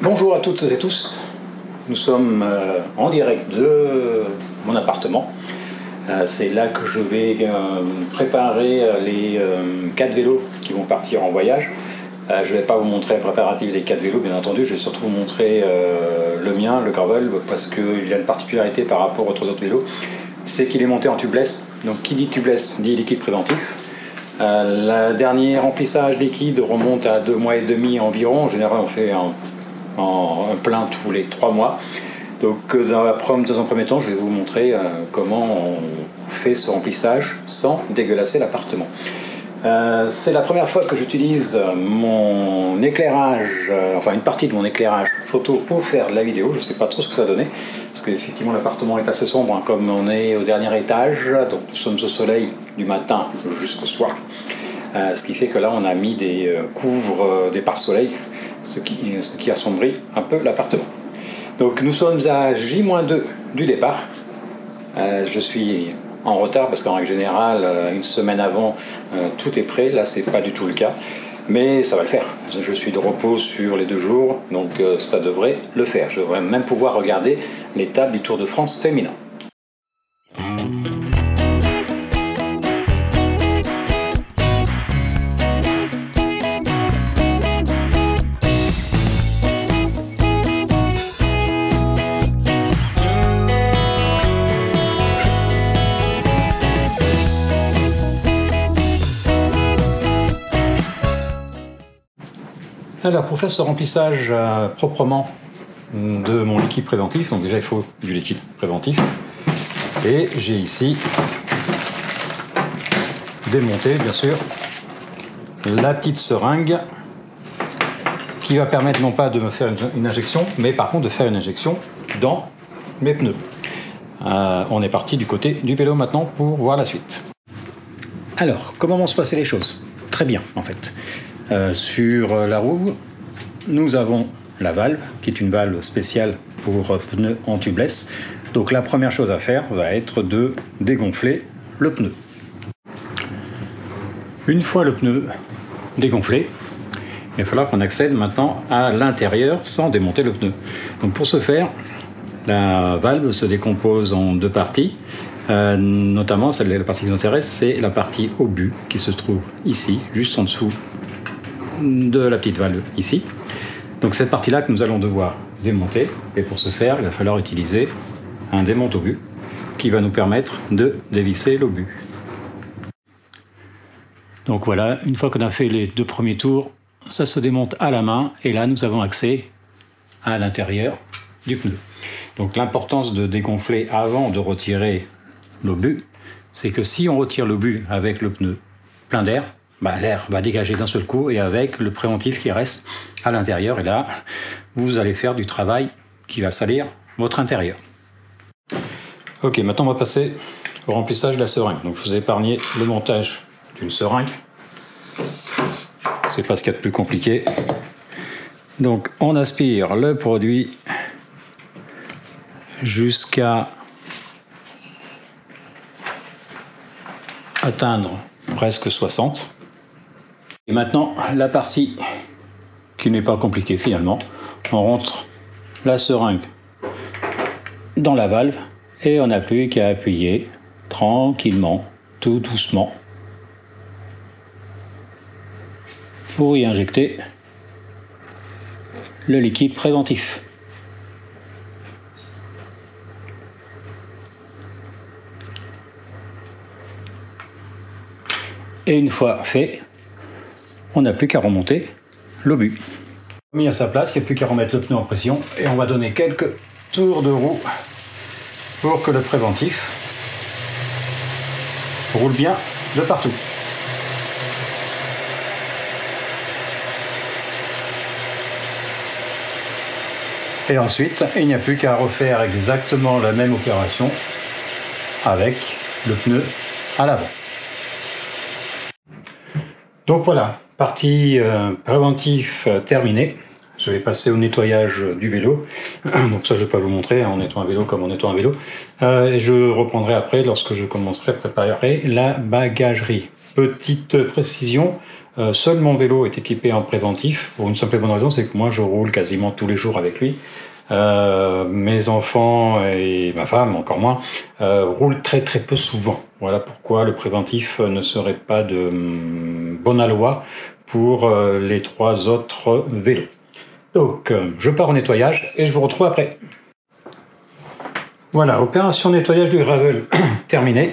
Bonjour à toutes et tous, nous sommes en direct de mon appartement. C'est là que je vais préparer les 4 vélos qui vont partir en voyage. Je ne vais pas vous montrer le préparatif des 4 vélos, bien entendu, je vais surtout vous montrer le mien, le Gravel, parce qu'il y a une particularité par rapport aux autres vélos, c'est qu'il est monté en tubeless. Donc qui dit tubeless dit liquide préventif. Le dernier remplissage liquide remonte à 2 mois et demi environ. En général, on fait un plein tous les 3 mois. Donc dans un premier temps, je vais vous montrer comment on fait ce remplissage sans dégueulasser l'appartement. C'est la première fois que j'utilise mon éclairage, enfin une partie de mon éclairage photo pour faire de la vidéo. Je ne sais pas trop ce que ça donnait, parce qu'effectivement l'appartement est assez sombre, hein, comme on est au dernier étage, donc nous sommes au soleil du matin jusqu'au soir. Ce qui fait que là on a mis des couvres, des pare-soleil, ce qui assombrit un peu l'appartement. Donc nous sommes à J-2 du départ. Je suis en retard parce qu'en règle générale, une semaine avant, tout est prêt. Là, c'est pas du tout le cas, mais ça va le faire. Je suis de repos sur les 2 jours, donc ça devrait le faire. Je devrais même pouvoir regarder l'étape du Tour de France féminin. Alors pour faire ce remplissage proprement de mon liquide préventif, donc déjà il faut du liquide préventif, et j'ai ici démonté bien sûr la petite seringue qui va permettre non pas de me faire une injection, mais par contre de faire une injection dans mes pneus. On est parti du côté du vélo maintenant pour voir la suite. Alors comment vont se passer les choses? Très bien en fait. Sur la roue, nous avons la valve, qui est une valve spéciale pour pneus en tubeless. Donc la première chose à faire va être de dégonfler le pneu. Une fois le pneu dégonflé, il va falloir qu'on accède maintenant à l'intérieur sans démonter le pneu. Donc pour ce faire, la valve se décompose en 2 parties. Notamment, la partie qui nous intéresse, c'est la partie obus qui se trouve ici, juste en dessous de la petite valve ici. Donc cette partie-là que nous allons devoir démonter, et pour ce faire, il va falloir utiliser un démonte-obus qui va nous permettre de dévisser l'obus. Donc voilà, une fois qu'on a fait les 2 premiers tours, ça se démonte à la main, et là nous avons accès à l'intérieur du pneu. Donc l'importance de dégonfler avant de retirer l'obus, c'est que si on retire l'obus avec le pneu plein d'air, l'air va dégager d'un seul coup, et avec le préventif qui reste à l'intérieur, et là vous allez faire du travail qui va salir votre intérieur. Ok, maintenant on va passer au remplissage de la seringue. Donc je vous ai épargné le montage d'une seringue, c'est pas ce qu'il y a de plus compliqué. Donc on aspire le produit jusqu'à atteindre presque 60. Et maintenant, la partie qui n'est pas compliquée finalement, on rentre la seringue dans la valve et on n'a plus qu'à appuyer tranquillement, tout doucement, pour y injecter le liquide préventif. Et une fois fait, on n'a plus qu'à remonter l'obus. Mis à sa place, il n'y a plus qu'à remettre le pneu en pression et on va donner quelques tours de roue pour que le préventif roule bien de partout. Et ensuite, il n'y a plus qu'à refaire exactement la même opération avec le pneu à l'avant. Donc voilà, partie préventif terminée. Je vais passer au nettoyage du vélo. Donc ça, je ne vais pas vous montrer en nettoyant un vélo comme en nettoyant un vélo. Et je reprendrai après lorsque je commencerai à préparer la bagagerie. Petite précision, seul mon vélo est équipé en préventif pour une simple et bonne raison, c'est que moi je roule quasiment tous les jours avec lui. Mes enfants et ma femme, encore moins, roulent très très peu souvent. Voilà pourquoi le préventif ne serait pas de bon aloi pour les 3 autres vélos. Donc je pars au nettoyage et je vous retrouve après. Voilà, opération nettoyage du gravel terminée.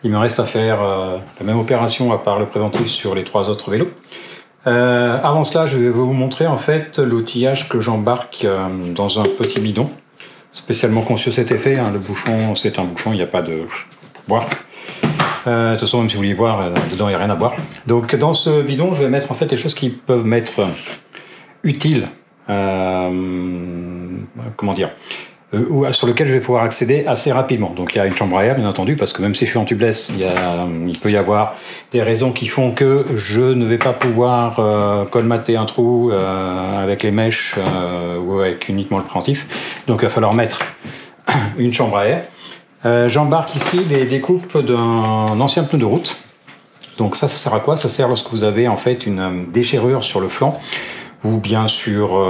Il me reste à faire la même opération à part le préventif sur les 3 autres vélos. Avant cela, je vais vous montrer en fait l'outillage que j'embarque dans un petit bidon, spécialement conçu à cet effet. Hein. Le bouchon, c'est un bouchon, il n'y a pas de boire. De toute façon, même si vous voulez boire, dedans il n'y a rien à boire. Donc dans ce bidon, je vais mettre en fait des choses qui peuvent m'être utiles. Comment dire, ou sur lequel je vais pouvoir accéder assez rapidement. Donc il y a une chambre à air, bien entendu, parce que même si je suis en tubeless, il peut y avoir des raisons qui font que je ne vais pas pouvoir colmater un trou avec les mèches ou avec uniquement le préventif. Donc il va falloir mettre une chambre à air. J'embarque ici les découpes d'un ancien pneu de route. Donc ça sert à quoi? Ça sert lorsque vous avez en fait une déchirure sur le flanc, ou bien sur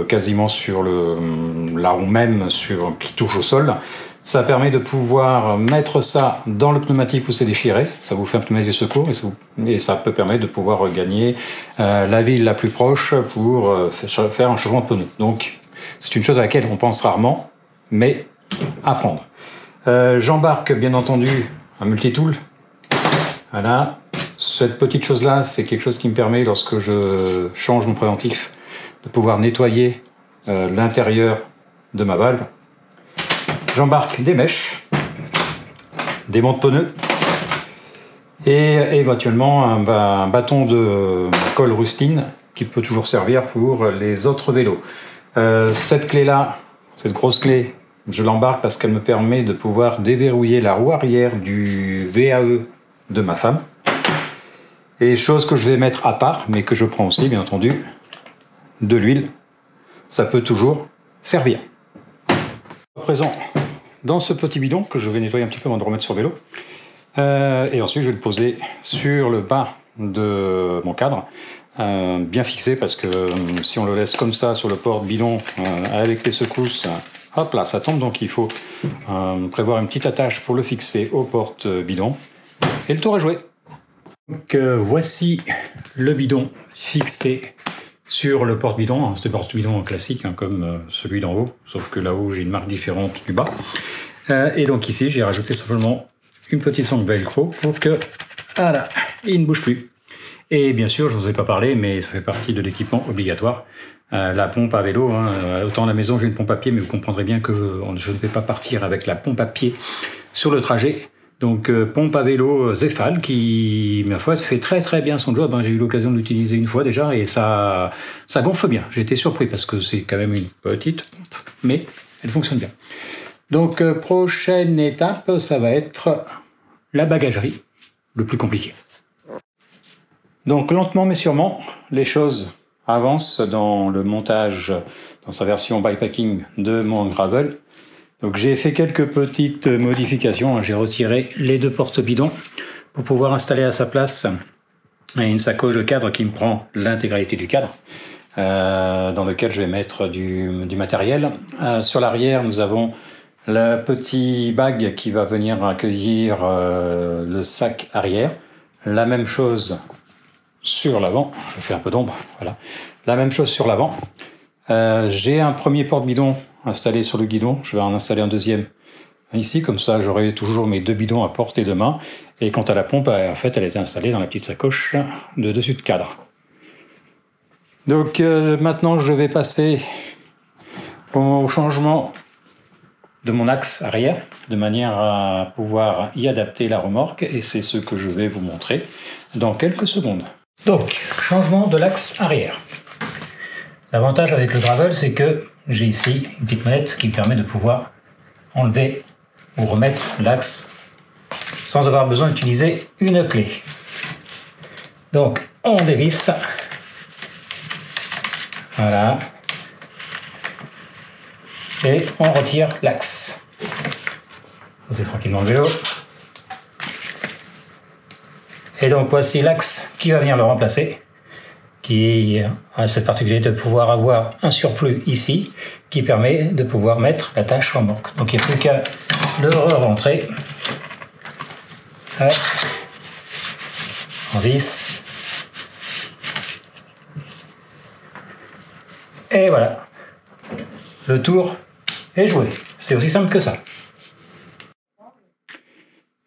quasiment sur la roue même qui touche au sol. Ça permet de pouvoir mettre ça dans le pneumatique où c'est déchiré. Ça vous fait un pneumatique de secours et ça peut permettre de pouvoir regagner la ville la plus proche pour faire un changement de pneu. Donc c'est une chose à laquelle on pense rarement, mais à prendre. J'embarque bien entendu un multitool. Voilà. Cette petite chose-là, c'est quelque chose qui me permet, lorsque je change mon préventif, de pouvoir nettoyer l'intérieur de ma valve. J'embarque des mèches, des montes pneus et éventuellement un bâton de colle rustine qui peut toujours servir pour les autres vélos. Cette clé-là, cette grosse clé, je l'embarque parce qu'elle me permet de pouvoir déverrouiller la roue arrière du VAE de ma femme. Et chose que je vais mettre à part, mais que je prends aussi, bien entendu, de l'huile. Ça peut toujours servir. À présent, dans ce petit bidon que je vais nettoyer un petit peu avant de remettre sur le vélo. Et ensuite, je vais le poser sur le bas de mon cadre, bien fixé, parce que si on le laisse comme ça sur le porte-bidon, avec les secousses, hop là, ça tombe. Donc il faut prévoir une petite attache pour le fixer au porte-bidon. Et le tour est joué. Donc voici le bidon fixé sur le porte-bidon. C'est un porte-bidon classique, hein, comme celui d'en haut, sauf que là-haut j'ai une marque différente du bas. Et donc ici j'ai rajouté simplement une petite sangle velcro pour que voilà, il ne bouge plus. Et bien sûr, je ne vous ai pas parlé, mais ça fait partie de l'équipement obligatoire. La pompe à vélo, hein, autant à la maison j'ai une pompe à pied, mais vous comprendrez bien que je ne vais pas partir avec la pompe à pied sur le trajet. Donc pompe à vélo Zefal qui, ma foi, fait très très bien son job. Hein. J'ai eu l'occasion de l'utiliser une fois déjà et ça gonfle bien. J'ai été surpris parce que c'est quand même une petite pompe, mais elle fonctionne bien. Donc prochaine étape, ça va être la bagagerie, le plus compliqué. Donc lentement mais sûrement, les choses avancent dans le montage, dans sa version bikepacking de mon gravel. Donc j'ai fait quelques petites modifications. J'ai retiré les 2 porte-bidons pour pouvoir installer à sa place une sacoche de cadre qui me prend l'intégralité du cadre, dans lequel je vais mettre du matériel. Sur l'arrière, nous avons le petit bag qui va venir accueillir le sac arrière. La même chose sur l'avant. Je fais un peu d'ombre. Voilà. La même chose sur l'avant. J'ai un premier porte-bidon installé sur le guidon, je vais en installer un deuxième ici, comme ça j'aurai toujours mes 2 bidons à portée de main. Et quant à la pompe, en fait elle était installée dans la petite sacoche de dessus de cadre. Donc maintenant je vais passer au changement de mon axe arrière, de manière à pouvoir y adapter la remorque, et c'est ce que je vais vous montrer dans quelques secondes. Donc, changement de l'axe arrière. L'avantage avec le gravel, c'est que j'ai ici une petite manette qui me permet de pouvoir enlever ou remettre l'axe sans avoir besoin d'utiliser une clé. Donc on dévisse. Voilà. Et on retire l'axe. Posez tranquillement le vélo. Et donc voici l'axe qui va venir le remplacer, qui a cette particularité de pouvoir avoir un surplus ici, qui permet de pouvoir mettre l'attache en banque. Donc il n'y a plus qu'à le re-rentrer en vis. Et voilà, le tour est joué. C'est aussi simple que ça.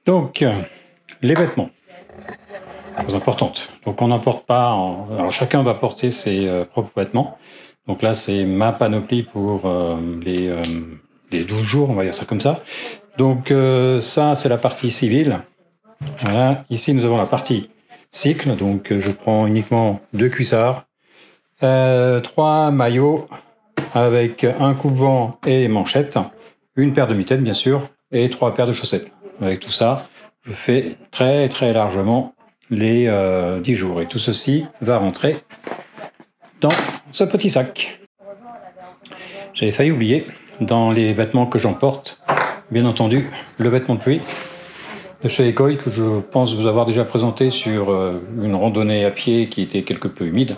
Donc, les vêtements, très importante. Donc on n'emporte pas, alors chacun va porter ses propres vêtements. Donc là c'est ma panoplie pour les 12 jours, on va dire ça comme ça. Donc ça c'est la partie civile. Voilà. Ici nous avons la partie cycle, donc je prends uniquement 2 cuissards, 3 maillots avec un coupe-vent et manchettes, une paire de mitaines bien sûr, et 3 paires de chaussettes. Avec tout ça, je fais très très largement les 10 jours. Et tout ceci va rentrer dans ce petit sac. J'avais failli oublier, dans les vêtements que j'emporte, bien entendu, le vêtement de pluie de chez Ekoi, que je pense vous avoir déjà présenté sur une randonnée à pied qui était quelque peu humide.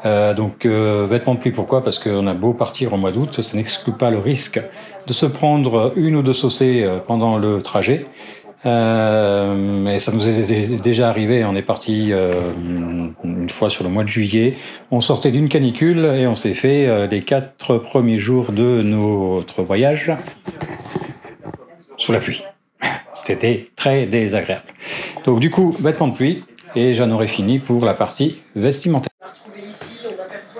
Donc vêtements de pluie, pourquoi? Parce qu'on a beau partir en mois d'août, ça n'exclut pas le risque de se prendre 1 ou 2 saucées pendant le trajet. Et ça nous est déjà arrivé, on est parti une fois sur le mois de juillet, on sortait d'une canicule et on s'est fait les 4 premiers jours de notre voyage sous la pluie. C'était très désagréable. Donc du coup, vêtements de pluie, et j'en aurai fini pour la partie vestimentaire.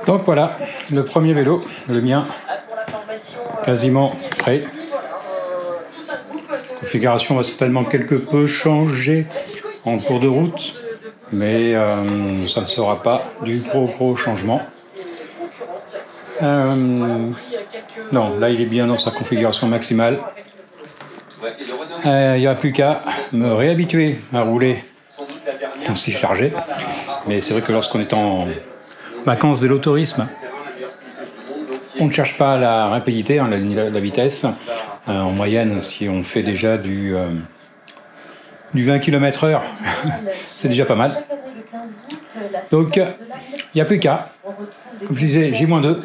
Donc voilà, le premier vélo, le mien, quasiment prêt. La configuration va certainement quelque peu changer en cours de route, mais ça ne sera pas du gros changement. Non, là il est bien dans sa configuration maximale. Il n'y aura plus qu'à me réhabituer à rouler aussi chargé, mais c'est vrai que lorsqu'on est en vacances vélo-tourisme, on ne cherche pas la rapidité, hein, la vitesse. En moyenne, si on fait déjà du 20 km/h, c'est déjà pas mal. Donc, il n'y a plus qu'à, comme je disais, J-2.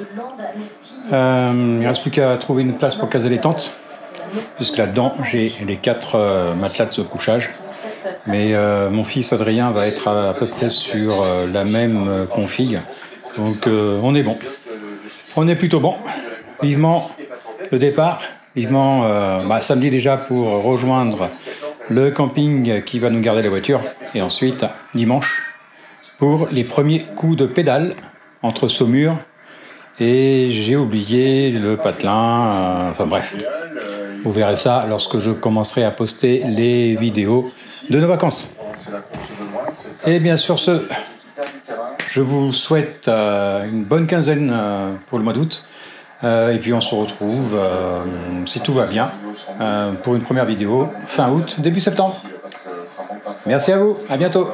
Il ne reste plus qu'à trouver une place pour caser les tentes, puisque là-dedans, j'ai les 4 matelas de couchage. Mais mon fils Adrien va être à peu près sur la même config. Donc, on est bon. On est plutôt bon. Vivement le départ. Vivement samedi déjà pour rejoindre le camping qui va nous garder la voiture. Et ensuite, dimanche, pour les premiers coups de pédale entre Saumur et j'ai oublié le patelin. Enfin bref, vous verrez ça lorsque je commencerai à poster les vidéos de nos vacances. Et bien sur ce, je vous souhaite une bonne quinzaine pour le mois d'août. Et puis on se retrouve, si tout va bien, pour une première vidéo fin août, début septembre. Merci à vous, à bientôt.